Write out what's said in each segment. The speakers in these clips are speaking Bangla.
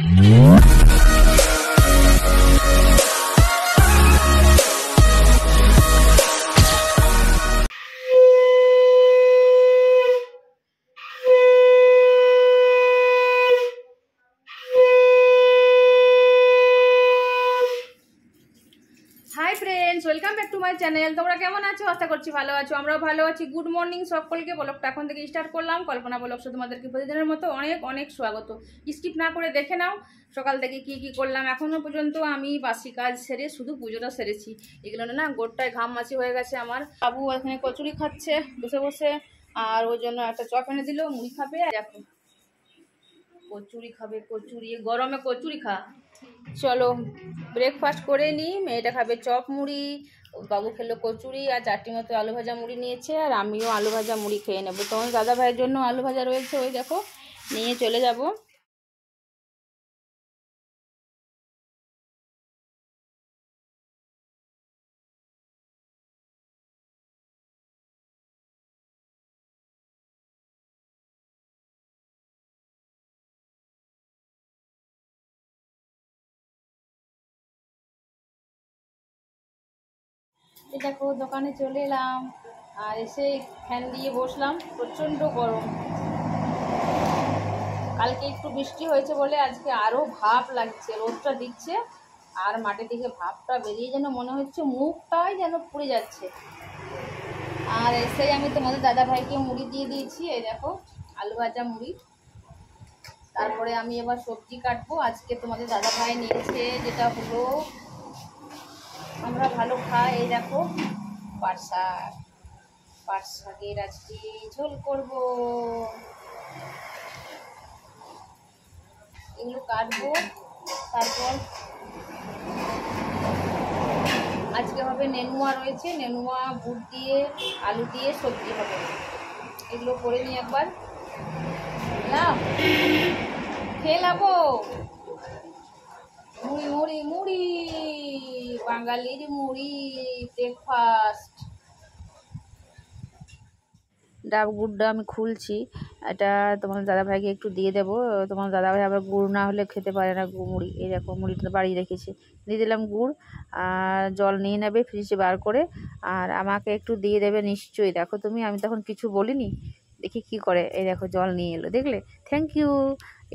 Hi friends, welcome back to my channel. তোমরা কেমন আছো? আশা করছি ভালো আছো। আমরাও ভালো আছি। গুড মর্নিং সকলকে। ব্লগটা এখন থেকে স্টার্ট করলাম। কল্পনা ব্লগসে তোমাদেরকে প্রতিদিনের মতো অনেক অনেক স্বাগত। স্কিপ না করে দেখে নাও সকাল থেকে কি কি করলাম। এখনো পর্যন্ত আমি বাসি কাজ সেরে শুধু পুজোটা সেরেছি। এগুলো না গোটটায় ঘাম মাছি হয়ে গেছে আমার। বাবু এখানে কচুরি খাচ্ছে বসে বসে, আর ওর জন্য একটা চপ এনে দিল, মুড়ি খাবে। দেখো কচুরি খাবে, কচুরি গরমে কচুরি খা। চলো ব্রেকফাস্ট করে নিই। মেয়েটা খাবে চপ মুড়ি, বাবু খেলো কচুরি, আর চারটি মতো আলু ভাজা মুড়ি নিয়েছে, আর আমিও আলু ভাজা মুড়ি খেয়ে নেবো। তোমার দাদা ভাইয়ের জন্য আলু ভাজা রয়েছে, ওই দেখো নিয়ে চলে যাব। এই দেখো দোকানে চলে এলাম, আর এসে ফ্যান দিয়ে বসলাম। প্রচণ্ড গরম। কালকে একটু বৃষ্টি হয়েছে বলে আজকে আরও ভাপ লাগছে। রোদটা দিচ্ছে আর মাটি থেকে ভাপটা বেরিয়ে যেন মনে হচ্ছে মুখটাই যেন পুড়ে যাচ্ছে। আর এসেই আমি তোমাদের দাদা ভাইকে মুড়ি দিয়ে দিয়েছি। এই দেখো আলু ভাজা মুড়ি। তারপরে আমি এবার সবজি কাটবো। আজকে তোমাদের দাদা ভাই নিয়েছে যেটা হলো, আমরা ভালো খাই, এই দেখো পাট শাক। পাট শাকের আজকে ঝোল করবো। এগুলো কাটবো। তারপর আজকে হবে নেনুয়া রয়েছে, নেনুয়া বুট দিয়ে আলু দিয়ে সবজি হবে। এগুলো করে নিই একবার। খেয়ে নেবো। মুড়ি মুড়ি মুড়ি, বাঙালির মুড়ি ব্রেকফাস্ট। ডাব গুড়টা আমি খুলছি। এটা তোমার দাদাভাইকে একটু দিয়ে দেবো। তোমার দাদাভাই আবার গুড় না হলে খেতে পারে না মুড়ি। এই দেখো মুড়িটা বাড়িয়ে রেখেছি, দিয়ে দিলাম গুড়। আর জল নিয়ে নেবে ফ্রিজে বার করে, আর আমাকে একটু দিয়ে দেবে নিশ্চয়ই। দেখো তুমি, আমি তখন কিছু বলিনি, দেখি কি করে। এই দেখো জল নিয়ে এলো, দেখলে? Thank you.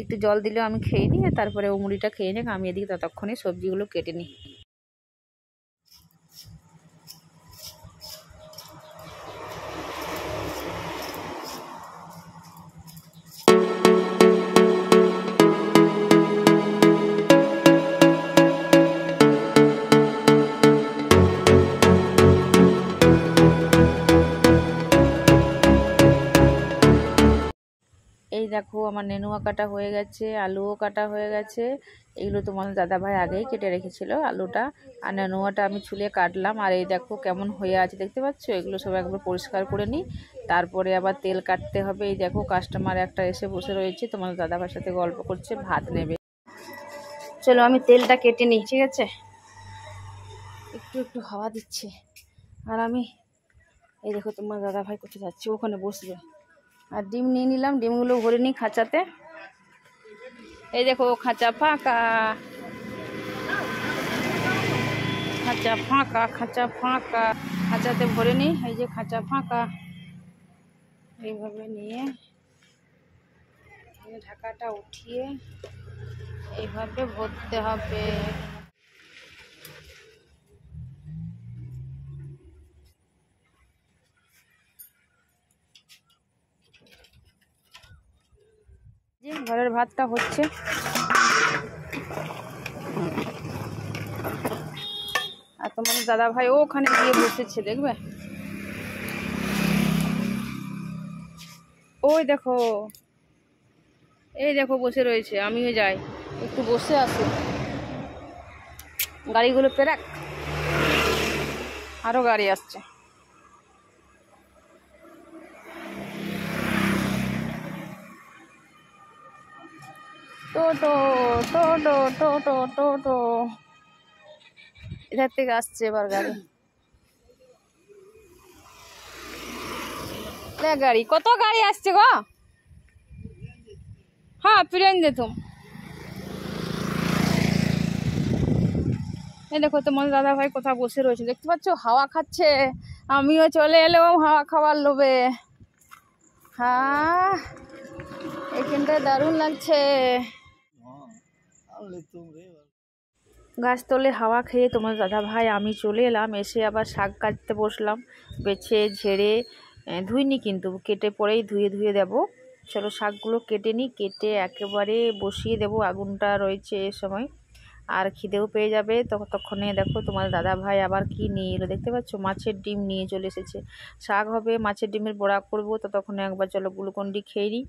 একটু জল দিলেও আমি খেয়ে নিই, তারপরে ও মুড়িটা খেয়ে নিই। আমি এদিকে ততক্ষণে সবজিগুলো কেটে নিই। এই দেখো আমার নেনুয়া কাটা হয়ে গেছে, আলুও কাটা হয়ে গেছে। এগুলো তোমার দাদাভাই আগেই কেটে রেখেছিল আলুটা, আর নেনুয়াটা আমি ছুলে কাটলাম। আর এই দেখো কেমন হয়ে আছে দেখতে পাচ্ছ। এগুলো সব একবার পরিষ্কার করে নিই, তারপরে আবার তেল কাটতে হবে। এই দেখো কাস্টমার একটা এসে বসে রয়েছে, তোমার দাদাভাইয়ের সাথে গল্প করছে, ভাত নেবে। চলো আমি তেলটা কেটে নিই, ঠিক আছে? একটু একটু হাওয়া দিচ্ছে। আর আমি এই দেখো তোমার দাদাভাই কোথায় যাচ্ছে, ওখানে বসবে। আর ডিম নিয়ে নিলাম, ডিমগুলো ভরে নিই খাঁচাতে। এই দেখো খাঁচা ফাঁকা, খাঁচা ফাঁকা, খাঁচা ফাঁকা। খাঁচাতে ভরে নিই। এই যে খাঁচা ফাঁকা। এইভাবে নিয়ে ঢাকাটা উঠিয়ে এইভাবে ভরতে হবে। যে ঘরের ভাতটা হচ্ছে। আর তোমার দাদা ভাই ওখানে গিয়ে বসেছে, দেখবে? ওই দেখো, এই দেখো বসে রয়েছে। আমিও যাই, একটু বসে আসি। গাড়িগুলো পেরাক, আরো গাড়ি আসছে। টোটো টোটো টোটো টোটো, এধার থেকে আসছে এবার গাড়ি। গাড়ি কত গাড়ি আসছে গো। হ্যাঁ প্লেন যেতুম। এই দেখো তোমার দাদা ভাই কোথাও বসে রয়েছে, দেখতে পাচ্ছ, হাওয়া খাচ্ছে। আমিও চলে এলাম হাওয়া খাওয়ার লোভে। হ্যাঁ, এখানটা দারুণ লাগছে। গাছতলে হাওয়া খেয়ে তোমার দাদা ভাই আমি চলে এলাম, এসে আবার শাক কাটতে বসলাম। বেছে ঝেড়ে ধুইনি, কিন্তু কেটে পরেই ধুয়ে ধুয়ে দেবো। চলো শাকগুলো কেটে নিই, কেটে একেবারে বসিয়ে দেবো, আগুনটা রয়েছে এ সময়। আর খিদেও পেয়ে যাবে। ততক্ষণে দেখো তোমার দাদা ভাই আবার কি নিয়ে এলো, দেখতে পাচ্ছ, মাছের ডিম নিয়ে চলে এসেছে। শাক হবে, মাছের ডিমের বড়া করবো। ততক্ষণে একবার চলো গ্লুকন্ডি খেয়ে নিই।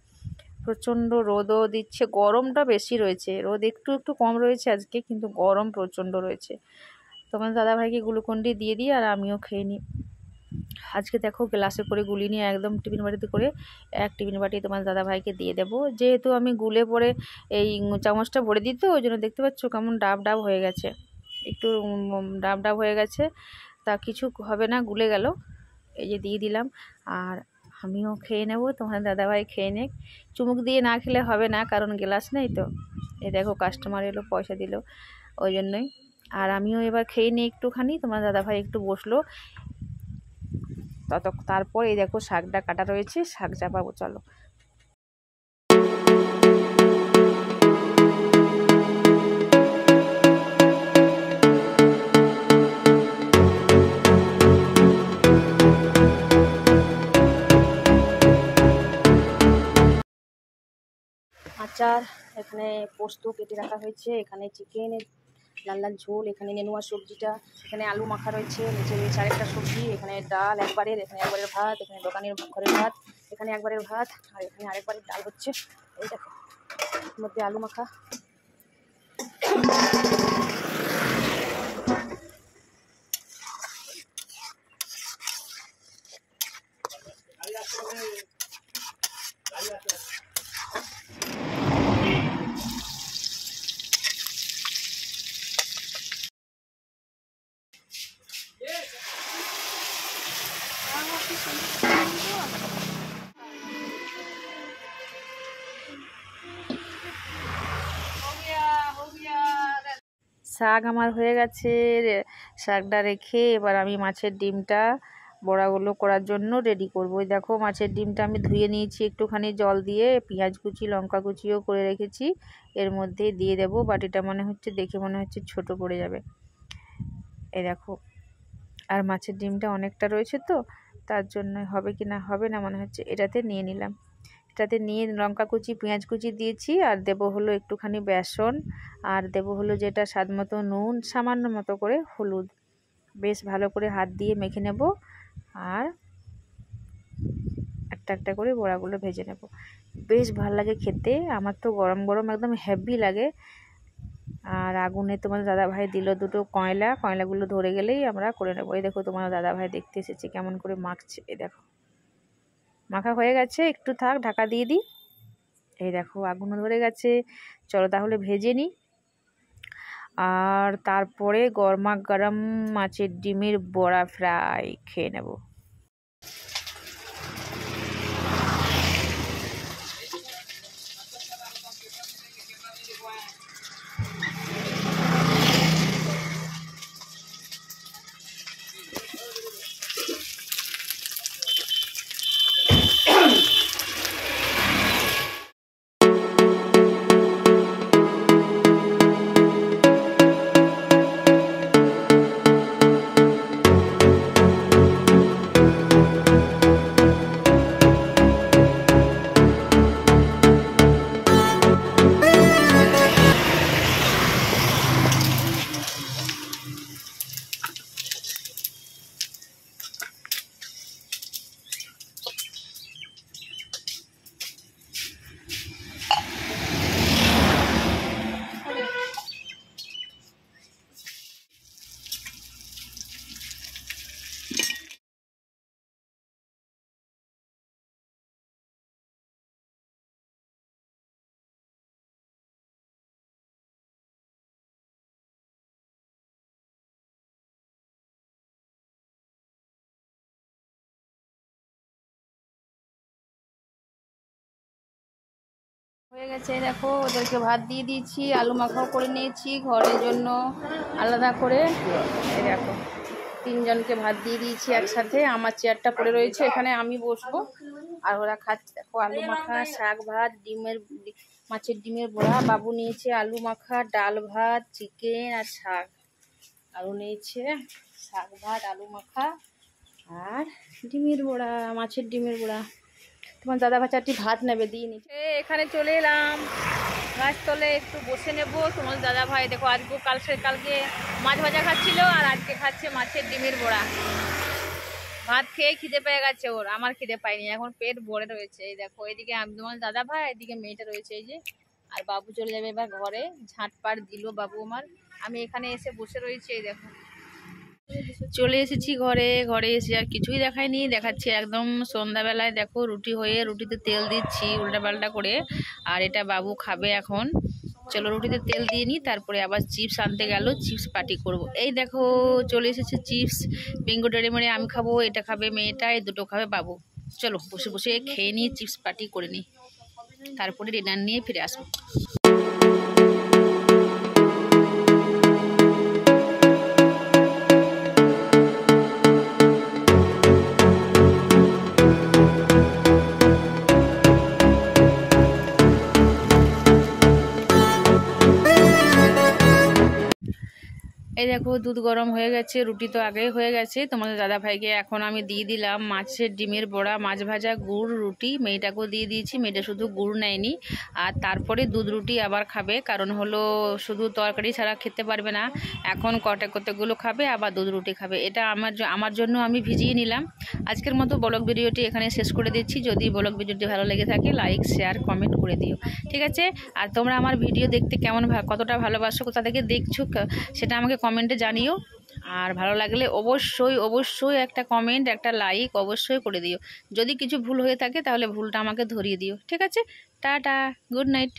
প্রচণ্ড রোদও দিচ্ছে, গরমটা বেশি রয়েছে। রোদ একটু একটু কম রয়েছে আজকে, কিন্তু গরম প্রচণ্ড রয়েছে। তোমার দাদাভাইকে গ্লুকন্ডি দিয়ে দিই আর আমিও খেয়ে নিই। আজকে দেখো গ্লাসে করে গুলি নিয়ে একদম টিফিন বাটিতে করে এক টিফিন বাটি তোমার দাদাভাইকে দিয়ে দেবো। যেহেতু আমি গুলে পরে এই চামচটা ভরে দিত, ওই জন্য দেখতে পাচ্ছ কেমন ডাব ডাব হয়ে গেছে, একটু ডাব ডাব হয়ে গেছে। তা কিছু হবে না, গুলে গেল। এই যে দিয়ে দিলাম, আর আমিও খেয়ে নেব, তোমার দাদাভাই খেয়ে নেক। চুমুক দিয়ে না খেলে হবে না, কারণ গ্লাস নেই তো। এই দেখো কাস্টমার এলো, পয়সা দিল, ওই জন্যই। আর আমিও এবার খেয়ে নিই একটুখানি। তোমার দাদাভাই একটু বসলো, তারপর এই দেখো শাকটা কাটা রয়েছে, শাক চাপাবো। চলো। আচার, এখানে পোস্ত কেটে রাখা হয়েছে, এখানে চিকেনের লাল লাল ঝোল, এখানে নেনুয়া সবজিটা, এখানে আলু মাখা রয়েছে, নিচে রয়েছে আরেকটা সবজি, এখানে ডাল একবারের, এখানে একবারের ভাত, এখানে দোকানের ঘরের ভাত, এখানে একবারের ভাত, আর এখানে আরেকবারের ডাল হচ্ছে। এই দেখো মধ্যে আলু মাখা। শাক আমার হয়ে গেছে, শাকটা রেখে এবার আমি মাছের ডিমটা বড়াগুলো করার জন্য রেডি করবো। ওই দেখো মাছের ডিমটা আমি ধুয়ে নিয়েছি একটুখানি জল দিয়ে, পেঁয়াজ কুচি লঙ্কা কুচিও করে রেখেছি, এর মধ্যে দিয়ে দেব। বাটিটা মনে হচ্ছে, দেখে মনে হচ্ছে ছোট পড়ে যাবে। এই দেখো, আর মাছের ডিমটা অনেকটা রয়েছে তো, তার জন্য হবে কি না হবে না মনে হচ্ছে, এটাতে নিয়ে নিলাম। এটাতে নিয়ে লঙ্কা কুচি পেঁয়াজ কুচি দিয়েছি, আর দেব হলো একটুখানি বেসন, আর দেব হলো যেটা স্বাদ মতো নুন, সামান্য মতো করে হলুদ। বেশ ভালো করে হাত দিয়ে মেখে নেব, আর একটা একটা করে বড়াগুলো ভেজে নেব। বেশ ভালো লাগে খেতে, আমার তো গরম গরম একদম হেভি লাগে। আর আগুনে তোমার দাদাভাই দিল দুটো কয়লা, কয়লাগুলো ধরে গেলেই আমরা করে নেবো। এই দেখো তোমার দাদাভাই দেখতে এসেছে কেমন করে মাখছে। এই দেখো মাখা হয়ে গেছে, একটু থাক, ঢাকা দিয়ে দিই। এই দেখো আগুনও ধরে গেছে, চলো তাহলে ভেজে নিই। আর তারপরে গরমা গরম মাছের ডিমের বড়া ফ্রাই খেয়ে নেব। হয়ে গেছে, দেখো ওদেরকে ভাত দিয়ে দিয়েছি, আলু মাখাও করে নিয়েছি ঘরের জন্য আলাদা করে। এই দেখো তিনজনকে ভাত দিয়ে দিয়েছি একসাথে। আমার চেয়ারটা পড়ে রয়েছে, এখানে আমি বসবো আর ওরা খাচ্ছে। দেখো আলু মাখা, শাক ভাত, মাছের ডিমের বড়া। বাবু নিয়েছে আলু মাখা, ডাল ভাত, চিকেন আর শাক। আরও নিয়েছে শাক ভাত, আলু মাখা আর ডিমের বড়া, মাছের ডিমের বড়া। তোমার দাদা বাচ্চাটি ভাত নেবে, দিয়ে নিচ্ছে। এখানে চলে এলাম গাছতলে, একটু বসে নেব। তোমার দাদা ভাই দেখো আজকে কালকে মাছ ভাজা খাচ্ছিল আর আজকে খাচ্ছে মাছের ডিমের বড়া। ভাত খেয়ে খিদে পেয়ে গেছে ওর, আমার খিদে পাইনি, এখন পেট ভরে রয়েছে। এই দেখো এদিকে তোমার দাদা ভাই, এদিকে মেয়েটা রয়েছে এই যে। আর বাবু চলে যাবে এবার ঘরে, ঝাঁটপাট দিল বাবু আমার। আমি এখানে এসে বসে রয়েছি। এই দেখো চলে এসেছি ঘরে এসে আর কিছুই দেখায়নি, দেখাচ্ছি একদম সন্ধ্যাবেলায়। দেখো রুটি হয়ে, রুটিতে তেল দিচ্ছি উল্টাপাল্টা করে। আর এটা বাবু খাবে এখন। চলো রুটিতে তেল দিয়ে নিই, তারপরে আবার চিপস আনতে গেল, চিপস পার্টি করব। এই দেখো চলে এসেছে চিপস, বিঙ্গো ডেরি মেরে আমি খাবো, এটা খাবে মেয়েটা, এই দুটো খাবে বাবু। চলো বসে বসে খেয়ে নিয়ে চিপস পার্টি করে নিই, তারপরে ডিনার নিয়ে ফিরে আসবো। এই দেখো দুধ গরম হয়ে গেছে, রুটি তো আগেই হয়ে গেছে। তোমাদের দাদা ভাইকে এখন আমি দিয়ে দিলাম মাছের ডিমের বড়া, মাছ ভাজা, গুড় রুটি। মেয়েটাকেও দিয়ে দিয়েছি, মেয়েটা শুধু গুড় নেয়নি। আর তারপরে দুধ রুটি আবার খাবে, কারণ হলো শুধু তরকারি ছাড়া খেতে পারবে না। এখন কতগুলো খাবে, আবার দুধ রুটি খাবে। এটা আমার জন্য আমি ভিজিয়ে নিলাম। আজকের মতো ব্লগ ভিডিওটি এখানে শেষ করে দিচ্ছি। যদি ব্লগ ভিডিওটি ভালো লেগে থাকে লাইক শেয়ার কমেন্ট করে দিও, ঠিক আছে? আর তোমরা আমার ভিডিও দেখতে কতটা ভালোবাসো, কোথা থেকে দেখছো সেটা আমাকে কমেন্টে জানিও। আর ভালো লাগলে অবশ্যই একটা কমেন্ট, একটা লাইক অবশ্যই করে দিও। যদি কিছু ভুল হয়ে থাকে তাহলে ভুলটা আমাকে ধরিয়ে দিও, ঠিক আছে? Tata, good night.